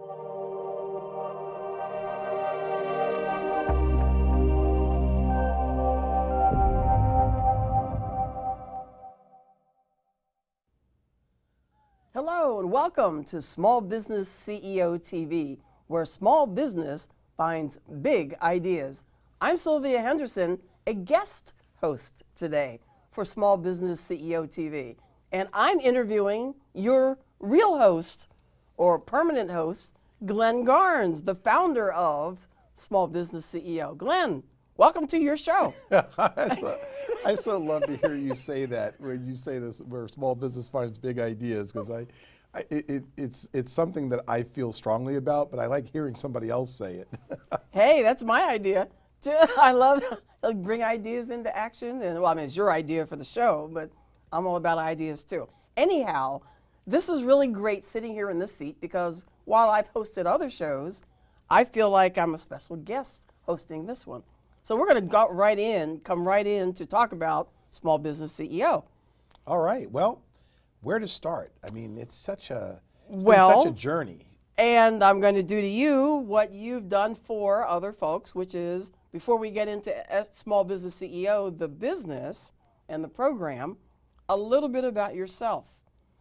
Hello and welcome to Small Business CEO TV, where small business finds big ideas. I'm Sylvia Henderson, a guest host today for Small Business CEO TV, and I'm interviewing your real host or permanent host, Glenn Garnes, the founder of Small Business CEO. Glenn, welcome to your show. I so love to hear you say that when you say this, where small business finds big ideas, because it's something that I feel strongly about, but I like hearing somebody else say it. Hey, that's my idea. I love bring ideas into action, and well, I mean, it's your idea for the show, but I'm all about ideas too. Anyhow, this is really great sitting here in this seat because while I've hosted other shows, I feel like I'm a special guest hosting this one. So we're going to come right in to talk about Small Business CEO. All right. Well, where to start? I mean, it's been such a journey. And I'm going to do to you what you've done for other folks, which is, before we get into Small Business CEO, the business and the program, a little bit about yourself.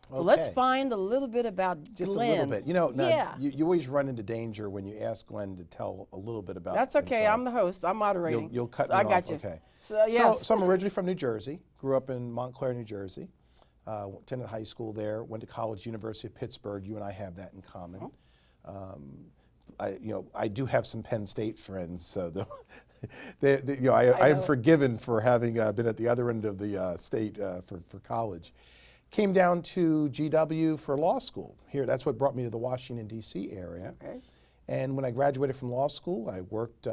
So let's find a little bit about Glenn. Just a little bit. You know, now, you always run into danger when you ask Glenn to tell a little bit about That's okay. himself. I'm the host. I'm moderating. You'll cut so me I got off. you. Okay. So, yes. So I'm originally from New Jersey. Grew up in Montclair, New Jersey. Attended high school there. Went to college, University of Pittsburgh. You and I have that in common. I do have some Penn State friends, so I am forgiven for having been at the other end of the state for college. Came down to GW for law school. Here, that's what brought me to the Washington, D.C. area. Okay. And when I graduated from law school, I worked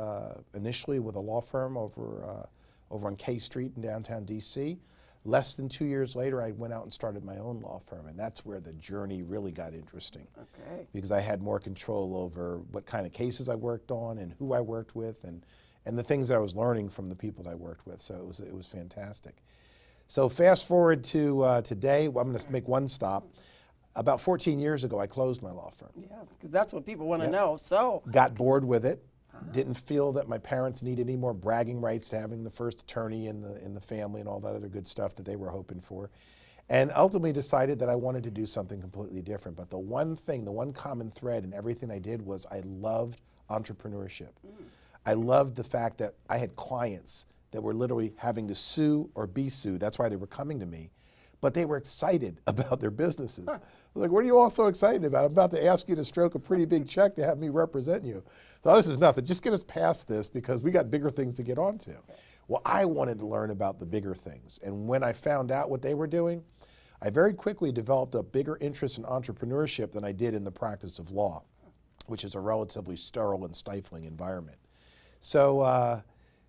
initially with a law firm over on K Street in downtown D.C. Less than 2 years later, I went out and started my own law firm, and that's where the journey really got interesting. Okay. Because I had more control over what kind of cases I worked on and who I worked with and the things that I was learning from the people that I worked with. So it was fantastic. So fast forward to today, I'm going to make one stop. About 14 years ago, I closed my law firm. Yeah, because that's what people want to know. So got bored with it. Didn't feel that my parents needed any more bragging rights to having the first attorney in the family and all that other good stuff that they were hoping for. And ultimately decided that I wanted to do something completely different. But the one common thread in everything I did was I loved entrepreneurship. I loved the fact that I had clients that were literally having to sue or be sued. That's why they were coming to me. But they were excited about their businesses. I was like, what are you all so excited about? I'm about to ask you to stroke a pretty big check to have me represent you. So this is nothing. Just get us past this because we got bigger things to get onto. Well, I wanted to learn about the bigger things. And when I found out what they were doing, I very quickly developed a bigger interest in entrepreneurship than I did in the practice of law, which is a relatively sterile and stifling environment. So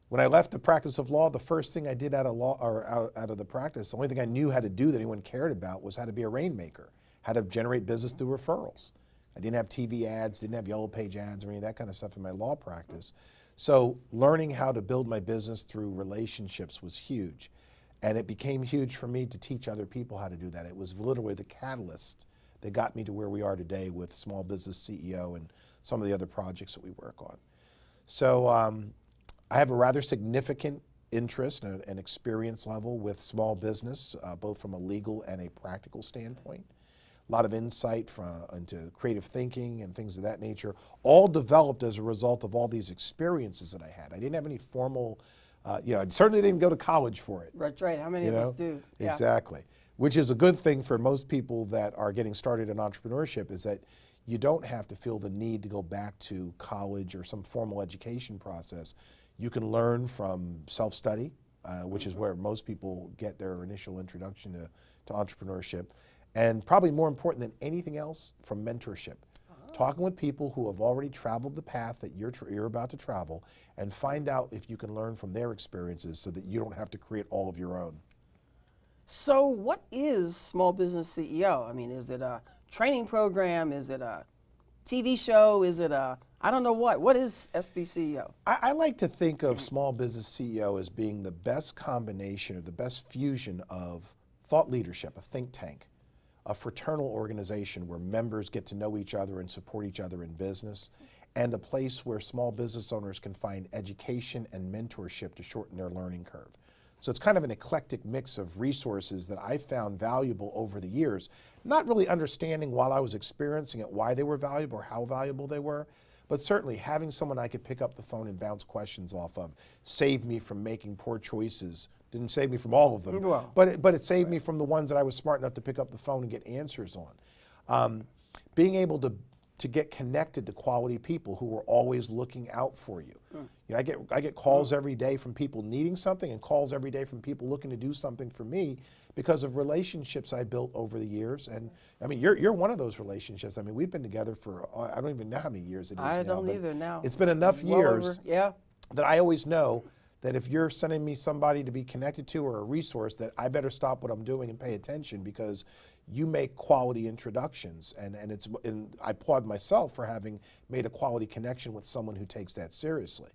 when I left the practice of law, the first thing I did out of the practice, the only thing I knew how to do that anyone cared about was how to be a rainmaker, how to generate business through referrals. I didn't have TV ads, didn't have yellow page ads or any of that kind of stuff in my law practice. So learning how to build my business through relationships was huge. And it became huge for me to teach other people how to do that. It was literally the catalyst that got me to where we are today with Small Business CEO and some of the other projects that we work on. So I have a rather significant interest and experience level with small business, both from a legal and a practical standpoint. A lot of insight into creative thinking and things of that nature, all developed as a result of all these experiences that I had. I didn't have any formal, I certainly didn't go to college for it. That's right. How many of us do? Yeah. Exactly. Which is a good thing for most people that are getting started in entrepreneurship, is that you don't have to feel the need to go back to college or some formal education process. You can learn from self-study, which is where most people get their initial introduction to entrepreneurship. And probably more important than anything else, from mentorship. Talking with people who have already traveled the path that you're about to travel, and find out if you can learn from their experiences so that you don't have to create all of your own. So what is Small Business CEO? I mean, is it a training program? Is it a TV show? Is it a, I don't know what. What is SBCEO? I like to think of Small Business CEO as being the best combination or the best fusion of thought leadership, a think tank, a fraternal organization where members get to know each other and support each other in business, and a place where small business owners can find education and mentorship to shorten their learning curve. So it's kind of an eclectic mix of resources that I found valuable over the years, not really understanding while I was experiencing it why they were valuable or how valuable they were, but certainly having someone I could pick up the phone and bounce questions off of saved me from making poor choices. Didn't save me from all of them, Well, but it saved me from the ones that I was smart enough to pick up the phone and get answers on. Being able to get connected to quality people who are always looking out for you. You know, I get calls every day from people needing something and calls every day from people looking to do something for me because of relationships I built over the years. And I mean, you're one of those relationships. I mean, we've been together for, I don't even know how many years it is now. I don't either now. It's been enough Well years yeah. that I always know that if you're sending me somebody to be connected to or a resource, that I better stop what I'm doing and pay attention because you make quality introductions. And I applaud myself for having made a quality connection with someone who takes that seriously.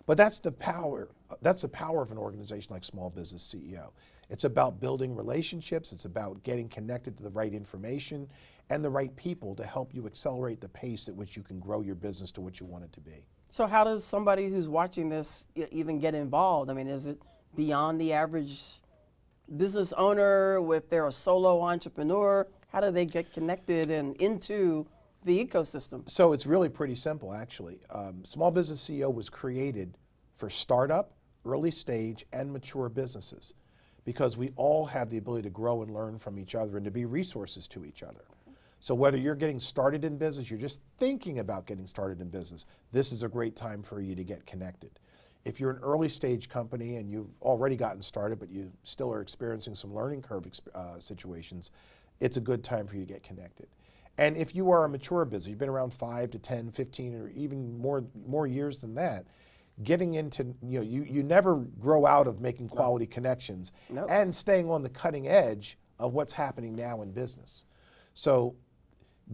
But that's the power of an organization like Small Business CEO. It's about building relationships, it's about getting connected to the right information and the right people to help you accelerate the pace at which you can grow your business to what you want it to be. So how does somebody who's watching this even get involved? I mean, is it beyond the average business owner? If they're a solo entrepreneur, how do they get connected and into the ecosystem? So it's really pretty simple, actually. Small Business CEO was created for startup, early stage, and mature businesses because we all have the ability to grow and learn from each other and to be resources to each other. So whether you're getting started in business, you're just thinking about getting started in business, this is a great time for you to get connected. If you're an early stage company and you've already gotten started, but you still are experiencing some learning curve situations, it's a good time for you to get connected. And if you are a mature business, you've been around 5 to 10, 15, or even more years than that, getting into, you never grow out of making quality connections and staying on the cutting edge of what's happening now in business. So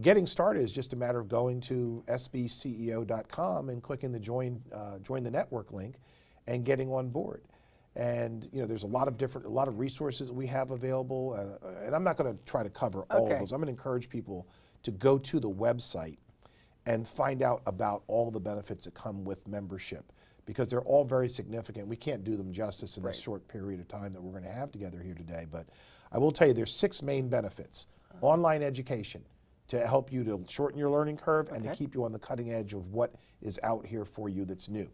getting started is just a matter of going to sbceo.com and clicking the join the network link and getting on board. And there's a lot of resources that we have available, and I'm not going to try to cover all of those. I'm going to encourage people to go to the website and find out about all the benefits that come with membership, because they're all very significant. We can't do them justice in this short period of time that we're going to have together here today, but I will tell you there's 6 main benefits. Online education to help you to shorten your learning curve and to keep you on the cutting edge of what is out here for you that's new.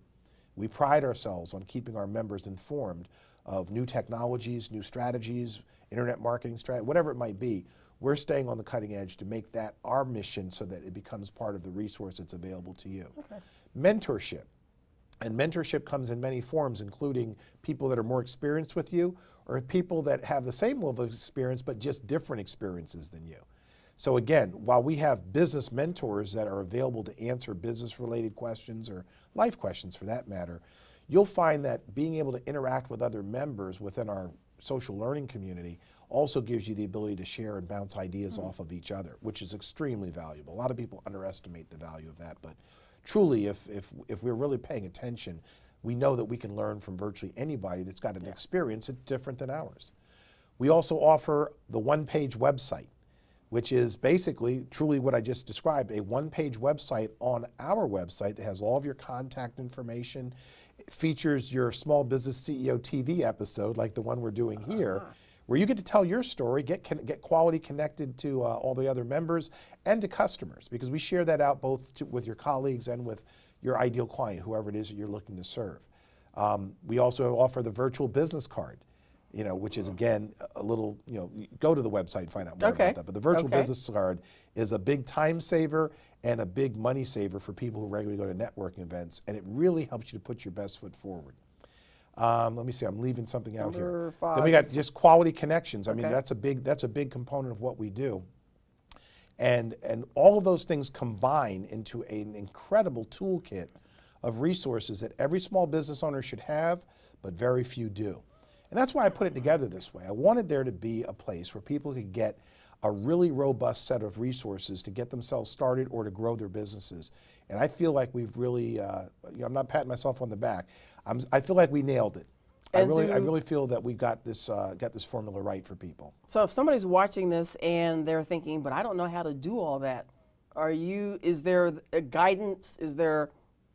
We pride ourselves on keeping our members informed of new technologies, new strategies, internet marketing strategy, whatever it might be. We're staying on the cutting edge to make that our mission so that it becomes part of the resource that's available to you. Mentorship. And mentorship comes in many forms, including people that are more experienced with you or people that have the same level of experience but just different experiences than you. So again, while we have business mentors that are available to answer business-related questions or life questions for that matter, you'll find that being able to interact with other members within our social learning community also gives you the ability to share and bounce ideas off of each other, which is extremely valuable. A lot of people underestimate the value of that, but truly, if we're really paying attention, we know that we can learn from virtually anybody that's got an experience that's different than ours. We also offer the one-page website, which is basically truly what I just described, a one-page website on our website that has all of your contact information. It features your Small Business CEO TV episode, like the one we're doing here, where you get to tell your story, get quality connected to all the other members and to customers, because we share that out both with your colleagues and with your ideal client, whoever it is that you're looking to serve. We also offer the virtual business card, which is, again, a little, go to the website and find out more about that. But the virtual business card is a big time saver and a big money saver for people who regularly go to networking events, and it really helps you to put your best foot forward. Let me see, I'm leaving something out here. Then we got just quality connections. I mean, that's a big component of what we do. And all of those things combine into an incredible toolkit of resources that every small business owner should have, but very few do. And that's why I put it together this way. I wanted there to be a place where people could get a really robust set of resources to get themselves started or to grow their businesses. And I feel like we've really, I'm not patting myself on the back, I feel like we nailed it. I And really feel that we got this formula right for people. so if somebody's watching this and they're thinking, but I don't know how to do all that, is there a guidance?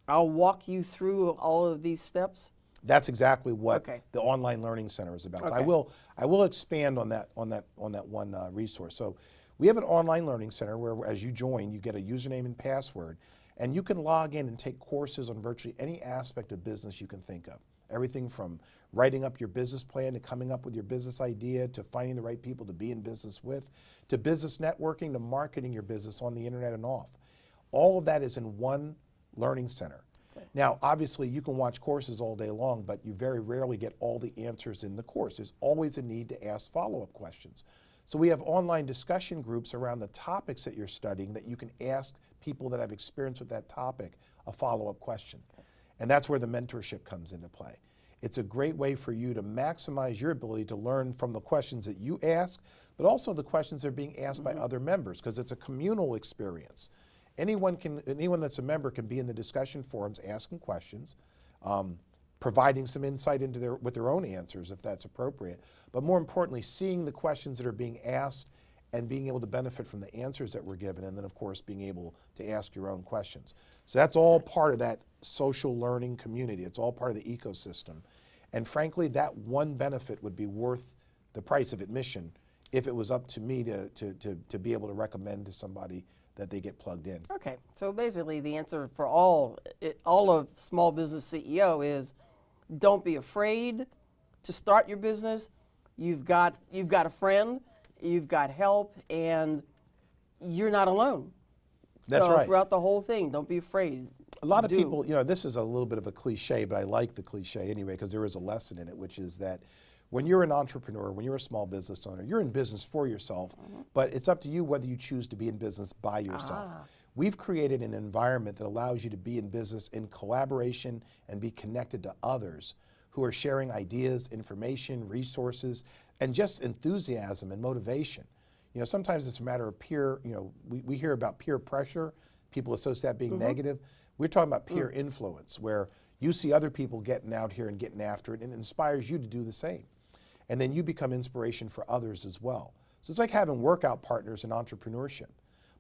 I'll walk you through all of these steps? That's exactly what Okay. the online learning center is about. So Okay. I will expand on that one resource. So we have an online learning center where, as you join, you get a username and password, and you can log in and take courses on virtually any aspect of business you can think of. Everything from writing up your business plan to coming up with your business idea to finding the right people to be in business with, to business networking to marketing your business on the internet and off. All of that is in one learning center. Now, obviously, you can watch courses all day long, but you very rarely get all the answers in the course. There's always a need to ask follow-up questions. So we have online discussion groups around the topics that you're studying that you can ask people that have experience with that topic a follow-up question. And that's where the mentorship comes into play. It's a great way for you to maximize your ability to learn from the questions that you ask, but also the questions that are being asked by other members, because it's a communal experience. Anyone that's a member can be in the discussion forums asking questions, providing some insight into with their own answers if that's appropriate. But more importantly, seeing the questions that are being asked and being able to benefit from the answers that were given, and then of course being able to ask your own questions. So that's all part of that social learning community. It's all part of the ecosystem. And frankly, that one benefit would be worth the price of admission if it was up to me to be able to recommend to somebody that they get plugged in. Okay, so basically the answer for all of Small Business CEO is don't be afraid to start your business. You've got a friend, you've got help, and you're not alone. That's so right. Throughout the whole thing, don't be afraid. A lot of people, this is a little bit of a cliche, but I like the cliche anyway because there is a lesson in it, which is that when you're an entrepreneur, when you're a small business owner, you're in business for yourself, but it's up to you whether you choose to be in business by yourself. We've created an environment that allows you to be in business in collaboration and be connected to others who are sharing ideas, information, resources, and just enthusiasm and motivation. Sometimes it's a matter of peer, we hear about peer pressure, people associate that being negative. We're talking about peer influence, where you see other people getting out here and getting after it, and it inspires you to do the same. And then you become inspiration for others as well. So it's like having workout partners in entrepreneurship.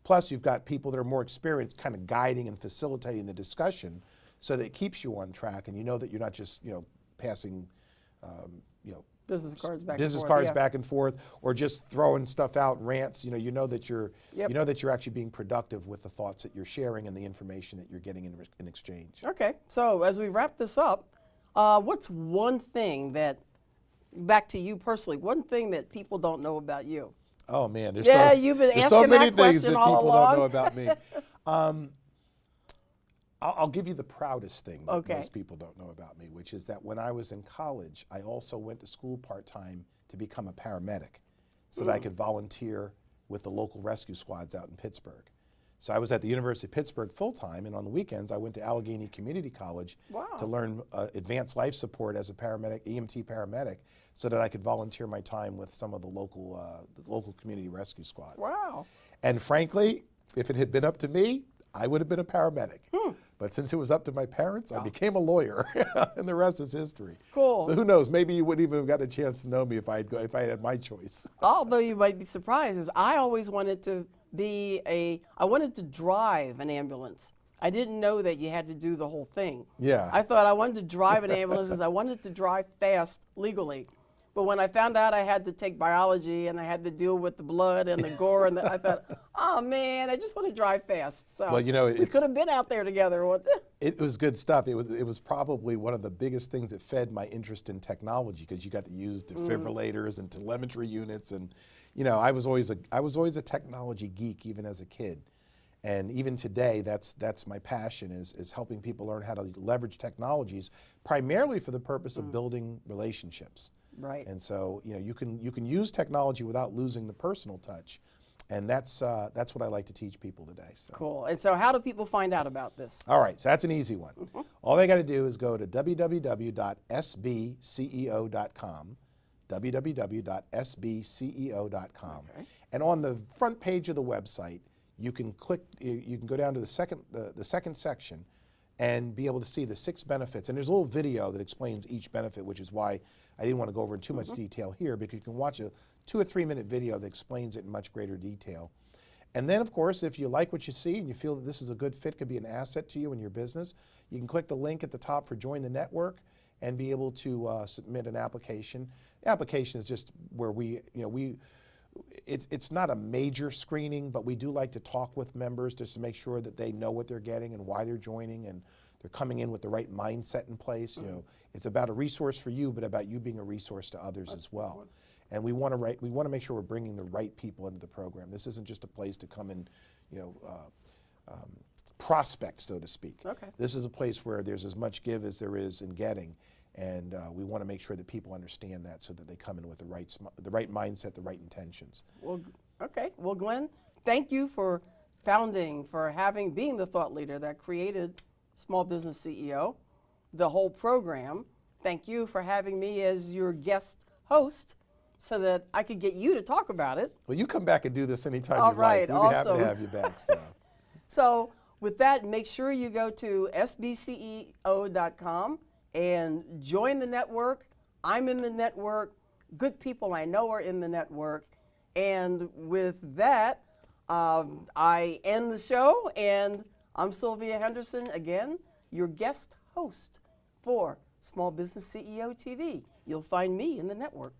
Plus, you've got people that are more experienced kind of guiding and facilitating the discussion so that it keeps you on track, and you know that you're not just, passing, business cards back and forth, or just throwing stuff out, rants. You know that you're actually being productive with the thoughts that you're sharing and the information that you're getting in exchange. Okay, so as we wrap this up, what's one thing that, back to you personally, one thing that people don't know about you? Oh man, you've been asking so many that things that question all people along. don't know about me. I'll give you the proudest thing that most people don't know about me, which is that when I was in college, I also went to school part-time to become a paramedic so that I could volunteer with the local rescue squads out in Pittsburgh. So I was at the University of Pittsburgh full-time, and on the weekends I went to Allegheny Community College to learn advanced life support as a paramedic, EMT paramedic, so that I could volunteer my time with some of the local community rescue squads. Wow. And frankly, if it had been up to me, I would have been a paramedic. But since it was up to my parents, I became a lawyer, and the rest is history. Cool. So who knows? Maybe you wouldn't even have got a chance to know me if I had my choice. Although you might be surprised, is I always wanted to I wanted to drive an ambulance. I didn't know that you had to do the whole thing. Yeah. I thought I wanted to drive an ambulance because I wanted to drive fast legally. But when I found out I had to take biology and I had to deal with the blood and the gore, and I thought, oh man, I just want to drive fast. So well, we could have been out there together. It was good stuff. It was probably one of the biggest things that fed my interest in technology, because you got to use defibrillators and telemetry units, and I was always a technology geek even as a kid. And even today, that's my passion, is helping people learn how to leverage technologies, primarily for the purpose of building relationships. Right. And so you can use technology without losing the personal touch, and that's what I like to teach people today. So. Cool. And so how do people find out about this? All right, so that's an easy one. All they got to do is go to www.sbceo.com, www.sbceo.com, and on the front page of the website, you can go down to the second section, and be able to see the 6 benefits. And there's a little video that explains each benefit, which is why I didn't want to go over in too much detail here, because you can watch a 2 or 3 minute video that explains it in much greater detail. And then, of course, if you like what you see and you feel that this is a good fit, could be an asset to you and your business, you can click the link at the top for Join the Network and be able to submit an application. The application is just where it's not a major screening, but we do like to talk with members just to make sure that they know what they're getting and why they're joining, and they're coming in with the right mindset in place. You know, it's about a resource for you, but about you being a resource to others as well. And we want to make sure we're bringing the right people into the program. This isn't just a place to come and, prospect, so to speak. Okay. This is a place where there's as much give as there is in getting, and we want to make sure that people understand that, so that they come in with the right mindset, the right intentions. Well, okay. Well, Glenn, thank you for being the thought leader that created Small Business CEO, the whole program. Thank you for having me as your guest host, so that I could get you to talk about it. Well, you come back and do this anytime All you right, like. We'd be happy awesome. to have you back. So. So with that, make sure you go to sbceo.com and join the network. I'm in the network. Good people I know are in the network. And with that, I end the show, and I'm Sylvia Henderson, again, your guest host for Small Business CEO TV. You'll find me in the network.